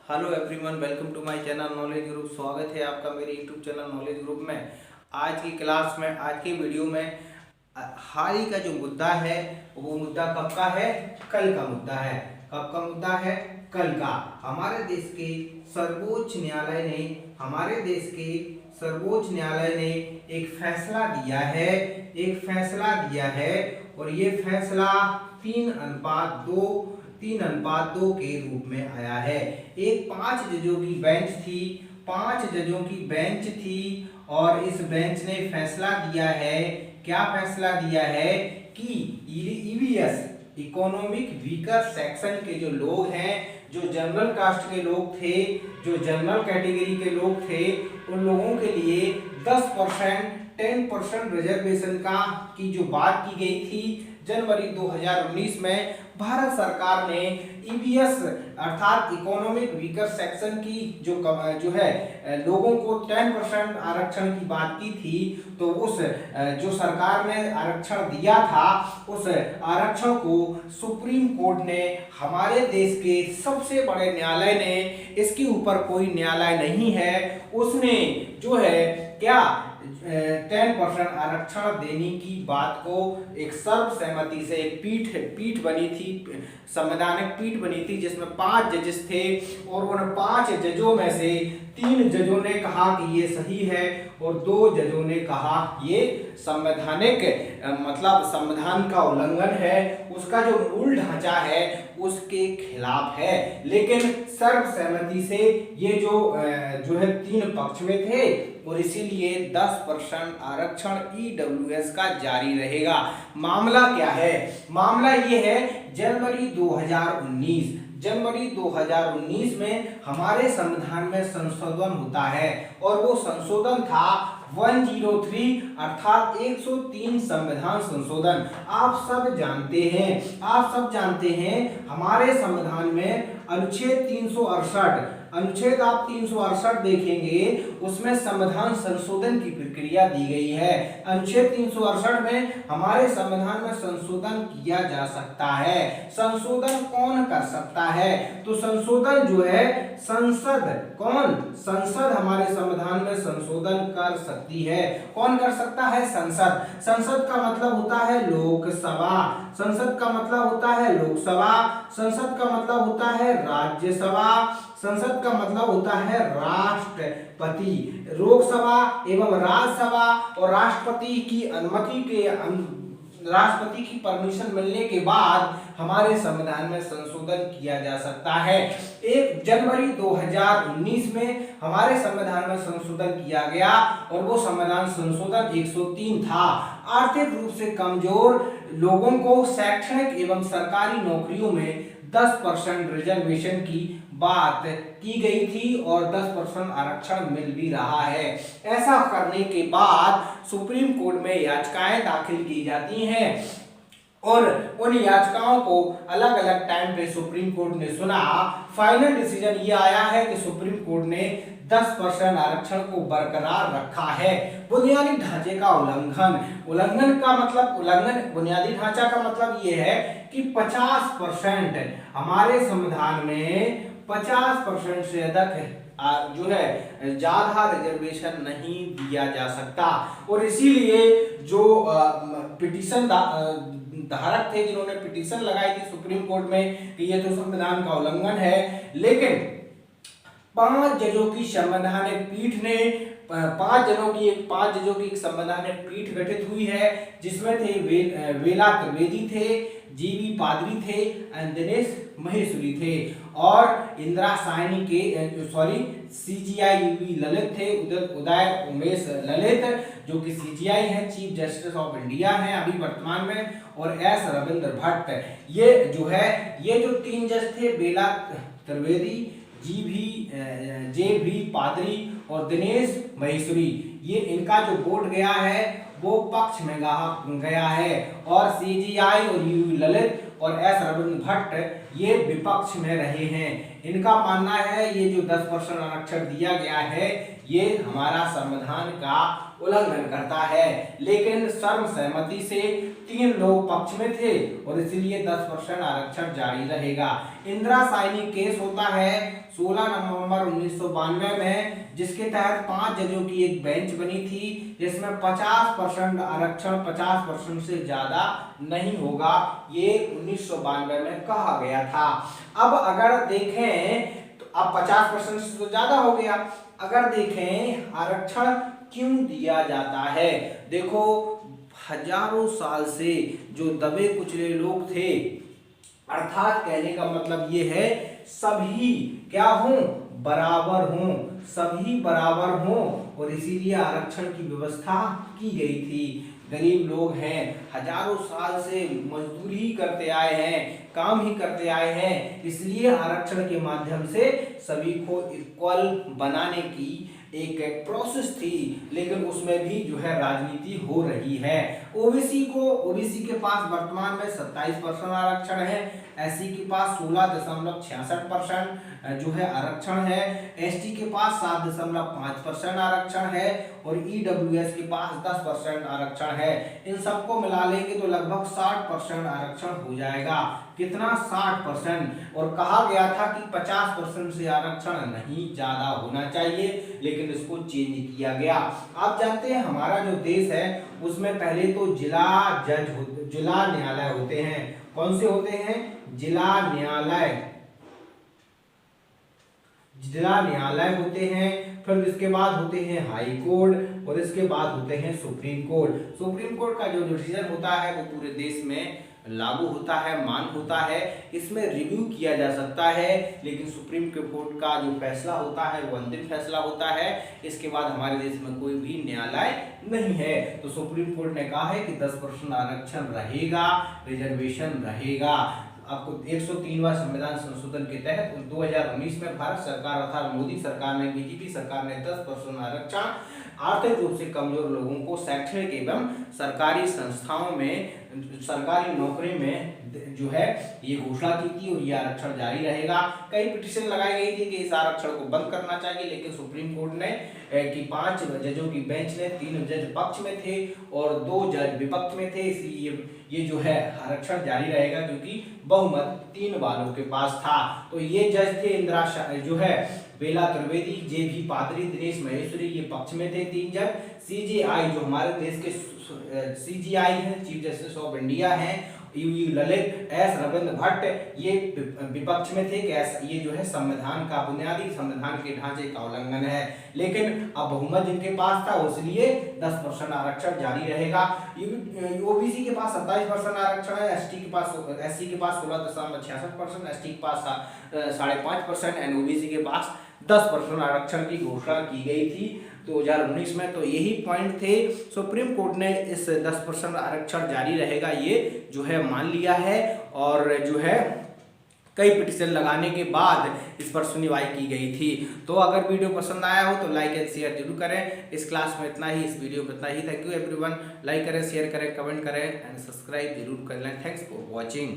Hello everyone, welcome to my channel knowledge group. स्वागत है आपका मेरे यूट्यूब चैनल नॉलेज ग्रुप में। आज की क्लास में, आज के वीडियो में हाल ही का जो मुद्दा है वो मुद्दा कब का है? कल का मुद्दा है। कब का मुद्दा है? कल का। हमारे देश के सर्वोच्च न्यायालय ने एक फैसला दिया है और ये फैसला 3:2 के रूप में आया है। एक 5 जजों की बेंच थी और इस बेंच ने फैसला दिया है। क्या फैसला दिया है? कि ईवीएस इकोनॉमिक वीकर सेक्शन के जो लोग हैं, जो जनरल कास्ट के लोग थे, जो जनरल कैटेगरी के लोग थे, उन लोगों के लिए 10% रिजर्वेशन की जो बात की गई थी जनवरी 2019 में, भारत सरकार ने ईवीएस अर्थात इकोनॉमिक वीकर सेक्शन की जो है लोगों को 10% आरक्षण की बात की थी। तो उस जो सरकार ने आरक्षण दिया था, उस आरक्षण को सुप्रीम कोर्ट ने, हमारे देश के सबसे बड़े न्यायालय ने, इसके ऊपर कोई न्यायालय नहीं है, उसने जो है क्या 10% आरक्षण देने की बात को एक सर्वसम्मति से एक पीठ बनी थी, संवैधानिक पीठ बनी थी, जिसमें 5 जजेस थे और उन 5 जजों में से 3 जजों ने कहा कि ये सही है और 2 जजों ने कहा ये संवैधानिक मतलब संविधान का उल्लंघन है, उसका जो मूल ढांचा है उसके खिलाफ है। लेकिन सर्वसम्मति से ये जो है 3 पक्ष में थे और इसीलिए 10% आरक्षण ईडब्ल्यूएस का जारी रहेगा। मामला क्या है? मामला ये है, जनवरी 2019 में हमारे संविधान में संशोधन होता है और वो संशोधन था 103 अर्थात 103 संविधान संशोधन। आप सब जानते हैं हमारे संविधान में अनुच्छेद 368 देखेंगे, उसमें संविधान संशोधन की प्रक्रिया दी गई है। अनुच्छेद 368 में हमारे संविधान में संशोधन किया जा सकता है। संशोधन कौन कर सकता है? तो संशोधन जो है संसद हमारे संविधान में संशोधन कर सकती है। कौन कर सकता है? संसद का मतलब होता है लोकसभा, संसद का मतलब होता है लोकसभा, संसद का मतलब होता है राज्यसभा, संसद का मतलब होता है राष्ट्रपति। लोकसभा एवं राज्यसभा और राष्ट्रपति की अनुमति के राष्ट्रपति की परमिशन मिलने के बाद हमारे संविधान में संशोधन किया जा सकता है। 1 जनवरी 2019 में हमारे संविधान में संशोधन किया गया और वो संविधान संशोधन 103 था। आर्थिक रूप से कमजोर लोगों को शैक्षणिक एवं सरकारी नौकरियों में 10% रिजर्वेशन की बात की गई थी और 10% आरक्षण मिल भी रहा है। ऐसा करने के बाद सुप्रीम कोर्ट में याचिकाएं दाखिल की जाती हैं और उन याचिकाओं को अलग अलग टाइम पे सुप्रीम कोर्ट ने सुना। फाइनल डिसीजन ये आया है कि सुप्रीम कोर्ट ने 10% आरक्षण को बरकरार रखा है। बुनियादी ढांचे का बुनियादी ढांचा का मतलब ये है कि 50% हमारे संविधान में 50% से अधिक जो है ज्यादा रिजर्वेशन नहीं दिया जा सकता और इसीलिए जो पिटीशन धारक थे, जिन्होंने पिटीशन लगाई थी सुप्रीम कोर्ट में कि ये तो संविधान का उल्लंघन है, लेकिन 5 जजों की संवैधानिक पीठ ने 5 जजों की एक संवैधानिक पीठ गठित हुई है, जिसमें थे वेला त्रिवेदी थे, जीवी पादरी थे, दिनेश महेश्वरी थे और इंदिरा साहनी के सीजीआई यूवी ललित थे, उदय उमेश ललित जो कि सीजीआई है, चीफ जस्टिस ऑफ इंडिया है अभी वर्तमान में, और एस रविंद्र भट्ट। ये जो 3 जज थे, बेला त्रिवेदी, जे भी पादरी और दिनेश महेश्वरी, ये इनका जो वोट गया है वो पक्ष में गया है और सीजीआई और यूवी ललित और एस रविंद्र भट्ट ये विपक्ष में रहे हैं। इनका मानना है ये जो 10% आरक्षण दिया गया है ये हमारा संविधान का उल्लंघन करता है। लेकिन सर्वसहमति से 3 लोग पक्ष में थे और इसलिए 10% आरक्षण जारी रहेगा। इंदिरा साइनी केस होता है 16 नवंबर 1992 में, जिसके तहत 5 जजों की एक बेंच बनी थी, जिसमें 50% आरक्षण 50% से ज्यादा नहीं होगा, ये 1992 में कहा गया था। अब अगर देखें तो अब 50% से तो ज्यादा हो गया। अगर देखें आरक्षण क्यों दिया जाता है, देखो हजारों साल से जो दबे कुचले लोग थे, अर्थात कहने का मतलब ये है सभी क्या हों, बराबर हों, सभी बराबर हों, और इसीलिए आरक्षण की व्यवस्था की गई थी। गरीब लोग हैं, हजारों साल से मजदूरी ही करते आए हैं, काम ही करते आए हैं, इसलिए आरक्षण के माध्यम से सभी को इक्वल बनाने की एक प्रोसेस थी। लेकिन उसमें भी जो है राजनीति हो रही है। ओबीसी के पास वर्तमान में 27% आरक्षण है, एससी के पास 16.66% जो है आरक्षण है, एसटी के पास 7.5% आरक्षण है और ईडब्ल्यूएस के पास 10% आरक्षण है। इन सबको मिला लेंगे तो लगभग 60% आरक्षण हो जाएगा। कितना? 60%। और कहा गया था कि 50% से आरक्षण नहीं ज्यादा होना चाहिए, लेकिन इसको चेंज किया गया। आप जानते हैं हमारा जो देश है उसमें पहले तो जिला न्यायालय होते हैं। कौन से होते हैं? जिला न्यायालय होते हैं, फिर इसके बाद होते हैं हाई कोर्ट और इसके बाद होते हैं सुप्रीम कोर्ट। सुप्रीम कोर्ट का जो डिसीजन होता है वो पूरे देश में लागू होता है, मान होता है, इसमें रिव्यू किया जा सकता है, लेकिन सुप्रीम कोर्ट का जो फैसला होता है वो अंतिम फैसला होता है। इसके बाद हमारे देश में कोई भी न्यायालय नहीं है। तो सुप्रीम कोर्ट ने कहा है कि 10% आरक्षण रहेगा, रिजर्वेशन रहेगा। आपको 103वां संविधान संशोधन के तहत 2019 में भारत सरकार अर्थात मोदी सरकार ने, बीजेपी सरकार ने 10% आरक्षण आर्थिक रूप से कमजोर लोगों को शैक्षणिक एवं सरकारी संस्थाओं में, सरकारी नौकरी में जो है ये घोषणा की थी और ये आरक्षण जारी रहेगा। कई पिटीशन लगाई गई थी कि इस आरक्षण को बंद करना चाहिए, लेकिन सुप्रीम कोर्ट ने कि 5 जजों की बेंच ने 3 जज पक्ष में थे और 2 जज विपक्ष में थे, इसलिए ये जो है आरक्षण जारी रहेगा, क्योंकि बहुमत 3 वालों के पास था। तो ये जज थे इंदिरा जो है बेला त्रिवेदी, जे.बी. पादरी, दिनेश महेश्वरी, ये पक्ष में थे 3 जज। सीजेआई जो हमारे देश के सीजेआई हैं, चीफ जस्टिस ऑफ इंडिया हैं, यू ललित, एस रविंद्र भट्ट, ये विपक्ष में थे कि ये जो है संविधान का बुनियादी संविधान के ढांचे का उल्लंघन है। लेकिन अब बहुमत जिनके पास था इसलिए 10% आरक्षण जारी रहेगा। ओबीसी के पास 27% आरक्षण है, एससी के पास 16.66%, एसटी के पास 5.5% एंड ओबीसी के पास 10% आरक्षण की घोषणा की गई थी 2019 में। तो यही पॉइंट थे। सुप्रीम कोर्ट ने इस 10% आरक्षण जारी रहेगा ये जो है मान लिया है, और जो है कई पिटीशन लगाने के बाद इस पर सुनवाई की गई थी। तो अगर वीडियो पसंद आया हो तो लाइक एंड शेयर जरूर करें। इस क्लास में इतना ही, इस वीडियो में इतना ही। Thank you everyone. लाइक करें, शेयर करें, कमेंट करें एंड सब्सक्राइब जरूर कर लें। Thanks for watching.